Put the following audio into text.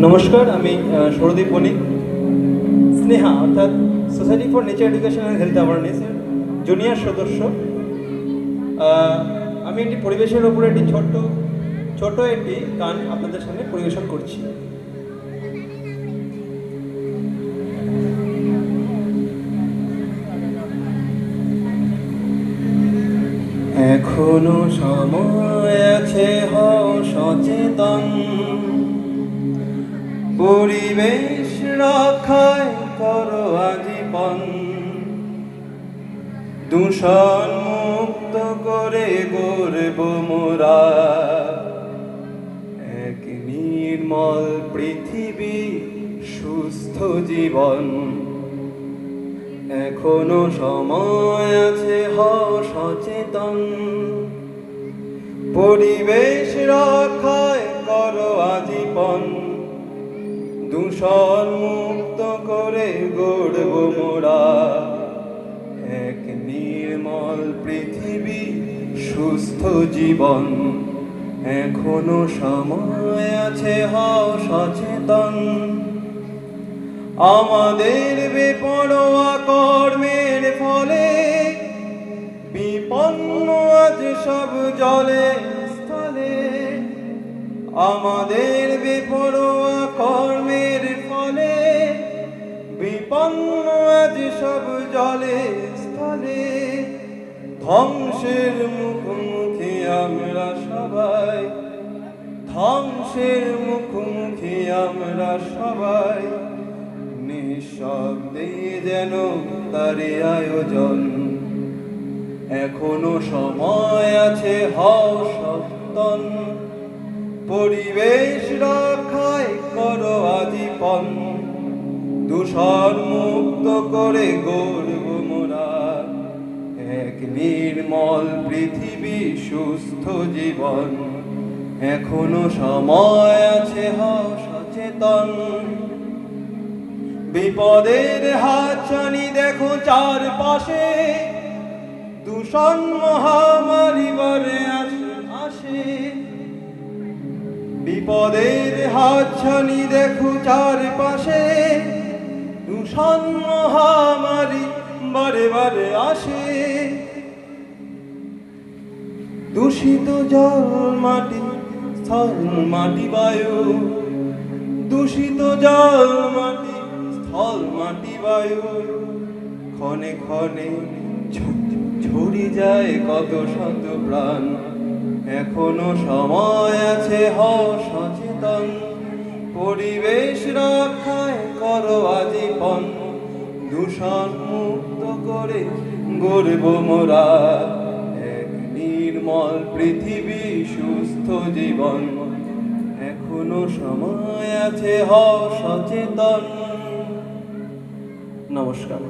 নমস্কার, আমি সৌরদীপ বণিক, স্নেহা অর্থাৎ society for nature education and health অ্যাওয়ারনেসের জুনিয়র সদস্য। আমি একটি পরিবেশের ওপরে একটি ছোট একটি গান আপনাদের সামনে পরিবেশন করছি। এখনো সময় আছে, হও সচেতন, পরিবেশ রক্ষায় করো আজীবন, দূষণ মুক্ত করে গড়ব মোরা এক নির্মল পৃথিবী, সুস্থ জীবন। এখনো সময় আছে, হও সচেতন, পরিবেশ রক্ষায় করো আজীবন, দূষণ মুক্ত করে গড়ব মোরা এক নির্মল পৃথিবী, সুস্থ জীবন। এখনো সময় আছে, হও সচেতন, আমাদের বেপরোয়া কর্মের ফলে বিপন্ন আজ সব জলে স্থলে। আমাদের বেপরোয়া কর্মের ফলে বিপন্ন আজ সব জলে স্থলে। ধ্বংসের মুখোমুখি আমরা সবাই, ধ্বংসের মুখোমুখি আমরা সবাই, নিঃশব্দে যেন তারই আয়োজন। এখনো সময় আছে, হও সচেতন, পরিবেশ রক্ষায় করো আজীবন, দূষণ মুক্ত করে গড়ব মোরা এক নির্মল পৃথিবী, সুস্থ জীবন। এখনো সময় আছে, হও সচেতন, বিপদের হাতছানি দেখো চারপাশে, দূষণ মহামারী বরে আসে। বিপদের হাতছানি দেখো চারপাশে, দূষণ মহামারী বারে বারে আসে। দূষিত জল মাটি স্থল মাটি বায়ু, দূষিত জল মাটি স্থল মাটি বায়ু, ক্ষণে ক্ষণে ঝরে যায় কত শত প্রাণ। এখনো সময় আছে, হও সচেতন, পরিবেশ রক্ষায় করো আজীবন, দূষণ মুক্ত করে গড়ব মোরা এক নির্মল পৃথিবী, সুস্থ জীবন। এখনো সময় আছে, হও সচেতন। নমস্কার।